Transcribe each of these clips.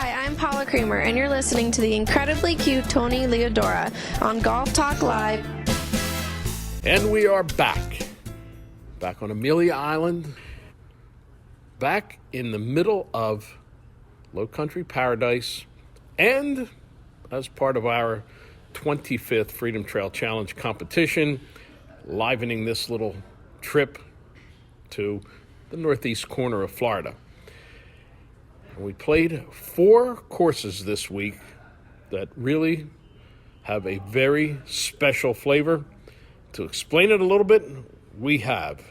Hi, I'm Paula Creamer, and you're listening to the incredibly cute Tony Leodora on Golf Talk Live. And we are back on Amelia Island, back in the middle of Low Country Paradise, and as part of our 25th Freedom Trail Challenge competition, livening this little trip to the northeast corner of Florida. And we played 4 courses this week that really have a very special flavor. To explain it a little bit, we have,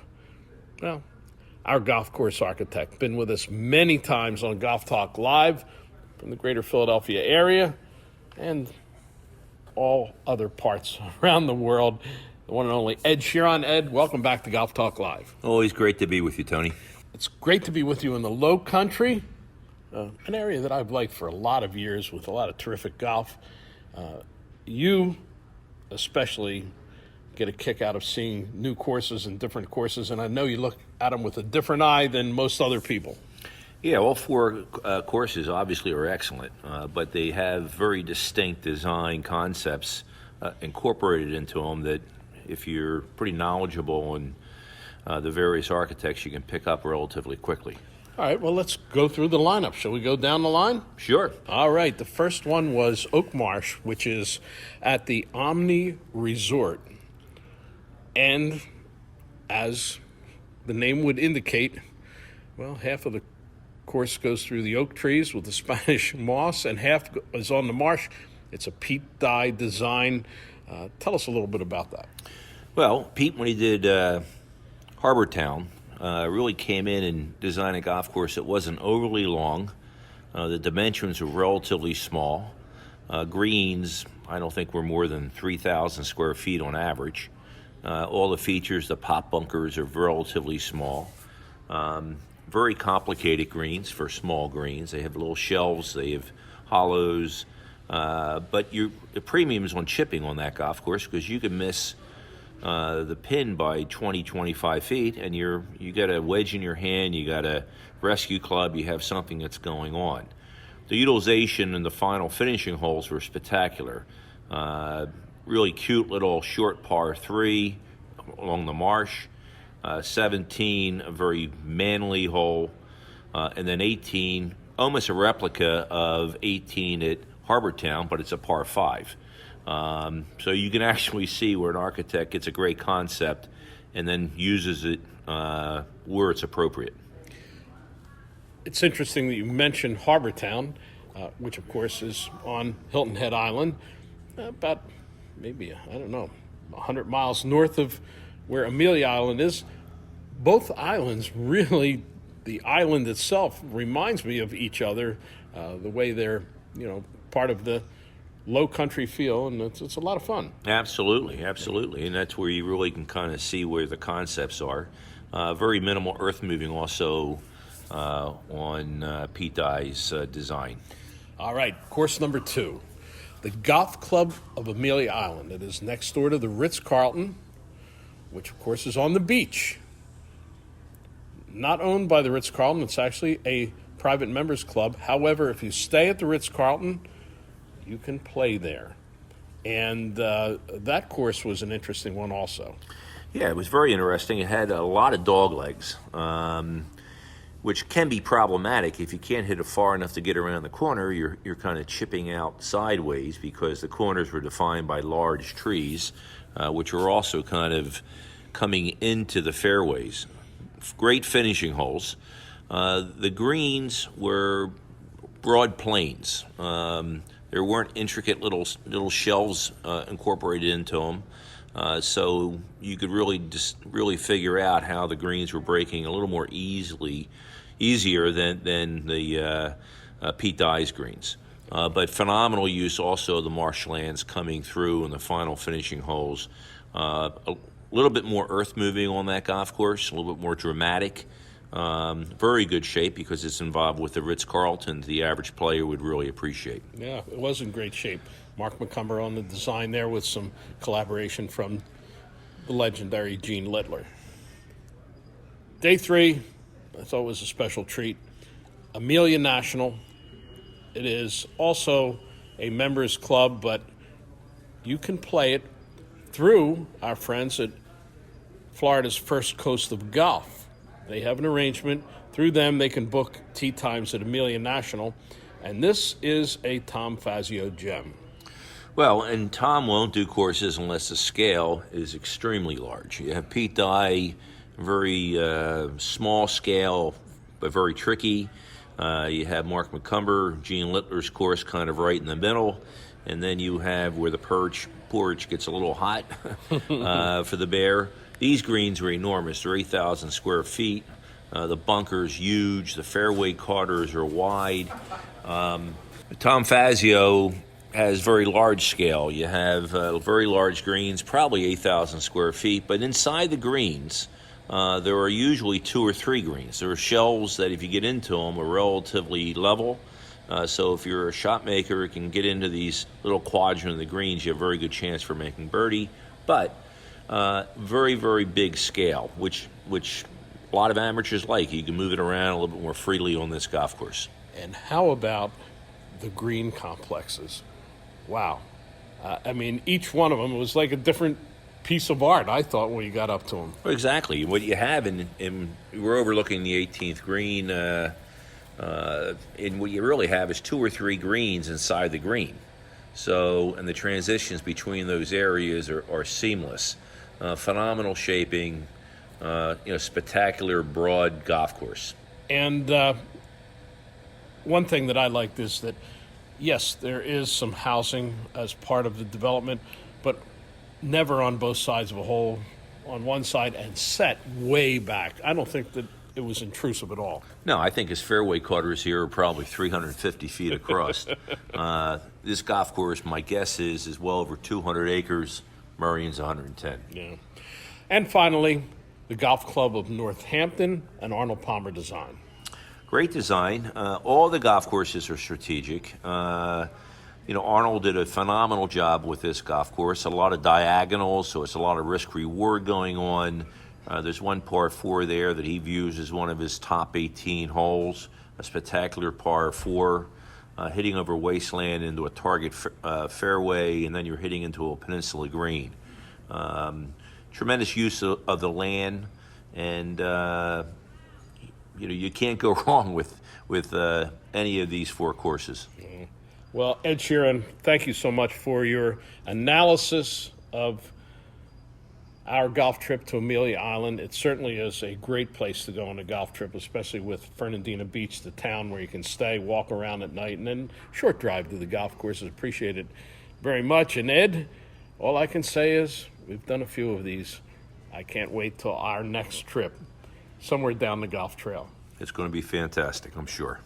well, our golf course architect, been with us many times on Golf Talk Live from the greater Philadelphia area and all other parts around the world. The one and only Ed Shearon. Ed, welcome back to Golf Talk Live. Always great to be with you, Tony. It's great to be with you in the Low Country, an area that I've liked for a lot of years with a lot of terrific golf. You especially get a kick out of seeing new courses and different courses, and I know you look at them with a different eye than most other people. Yeah, all 4 courses obviously are excellent, but they have very distinct design concepts incorporated into them that if you're pretty knowledgeable in the various architects, you can pick up relatively quickly. All right, well, let's go through the lineup. Shall we go down the line? Sure. All right, the first one was Oak Marsh, which is at the Omni Resort. And as the name would indicate, well, half of the course goes through the oak trees with the Spanish moss, and half is on the marsh. It's a Pete Dye design. Tell us a little bit about that. Well, Pete, when he did Harbor Town, really came in and designed a golf course that wasn't overly long. The dimensions were relatively small. Greens, I don't think were more than 3,000 square feet on average. All the features, the pop bunkers are relatively small. Very complicated greens for small greens. They have little shelves, they have hollows, but the premium is on chipping on that golf course because you can miss the pin by 20, 25 feet, and you got a wedge in your hand, you got a rescue club, you have something that's going on. The utilization in the final finishing holes were spectacular. Really cute little short par 3 along the marsh. 17, a very manly hole. And then 18, almost a replica of 18 at Harbor Town, but it's a par 5. So you can actually see where an architect gets a great concept and then uses it where it's appropriate. It's interesting that you mentioned Harbor Town, which of course is on Hilton Head Island, about maybe, 100 miles north of where Amelia Island is. Both islands, really, the island itself reminds me of each other, the way they're, part of the low country feel, and it's a lot of fun. Absolutely, and that's where you really can kind of see where the concepts are. Very minimal earth moving also on Pete Dye's design. All right, course number 2. The Golf Club of Amelia Island. It is next door to the Ritz-Carlton, which of course is on the beach. Not owned by the Ritz-Carlton, it's actually a private members club. However, if you stay at the Ritz-Carlton, you can play there. And that course was an interesting one also. Yeah, it was very interesting. It had a lot of dog legs, which can be problematic. If you can't hit it far enough to get around the corner, you're kind of chipping out sideways because the corners were defined by large trees, which were also kind of coming into the fairways. Great finishing holes. The greens were broad plains. There weren't intricate little shelves incorporated into them. So you could really figure out how the greens were breaking a little more easier than the Pete Dye's greens. But phenomenal use also of the marshlands coming through in the final finishing holes. A little bit more earth moving on that golf course, a little bit more dramatic. Very good shape because it's involved with the Ritz-Carlton. The average player would really appreciate. Yeah, it was in great shape. Mark McCumber on the design there with some collaboration from the legendary Gene Littler. Day 3, I thought was a special treat. Amelia National, It is also a members club, but you can play it through our friends at Florida's First Coast of Golf. They have an arrangement. Through them, they can book tee times at Amelia National, and this is a Tom Fazio gem. Well, and Tom won't do courses unless the scale is extremely large. You have Pete Dye, very small scale, but very tricky. You have Mark McCumber, Gene Littler's course kind of right in the middle. And then you have where the porch gets a little hot for the bear. These greens are enormous. They're 8,000 square feet. The bunker's huge. The fairway quarters are wide. Tom Fazio has very large scale. You have very large greens, probably 8,000 square feet. But inside the greens, there are usually 2 or 3 greens. There are shelves that, if you get into them, are relatively level. So if you're a shot maker, you can get into these little quadrant of the greens, you have a very good chance for making birdie. But very, very big scale, which a lot of amateurs like. You can move it around a little bit more freely on this golf course. And how about the green complexes? Wow. I mean, each one of them was like a different piece of art, I thought, when you got up to them. Well, exactly. What you have we're overlooking the 18th green, and what you really have is 2 or 3 greens inside the green. So, and the transitions between those areas are seamless. Phenomenal shaping, spectacular broad golf course. And one thing that I liked is that, yes, there is some housing as part of the development, but never on both sides of a hole, on one side and set way back. I don't think that it was intrusive at all. No, I think his fairway quarters here are probably 350 feet across. This golf course, my guess is well over 200 acres. Murray's 110. Yeah. And finally, the Golf Club of Northampton, an Arnold Palmer design. Great design. All the golf courses are strategic. Arnold did a phenomenal job with this golf course. A lot of diagonals, so it's a lot of risk-reward going on. There's one par 4 there that he views as one of his top 18 holes, a spectacular par 4, hitting over wasteland into a target fairway, and then you're hitting into a peninsula green. Tremendous use of the land, and you can't go wrong with any of these 4 courses. Mm-hmm. Well, Ed Shearon, thank you so much for your analysis of our golf trip to Amelia Island. It certainly is a great place to go on a golf trip, especially with Fernandina Beach, the town where you can stay, walk around at night, and then short drive to the golf courses. Appreciate it very much. And Ed, all I can say is we've done a few of these. I can't wait till our next trip somewhere down the golf trail. It's going to be fantastic, I'm sure.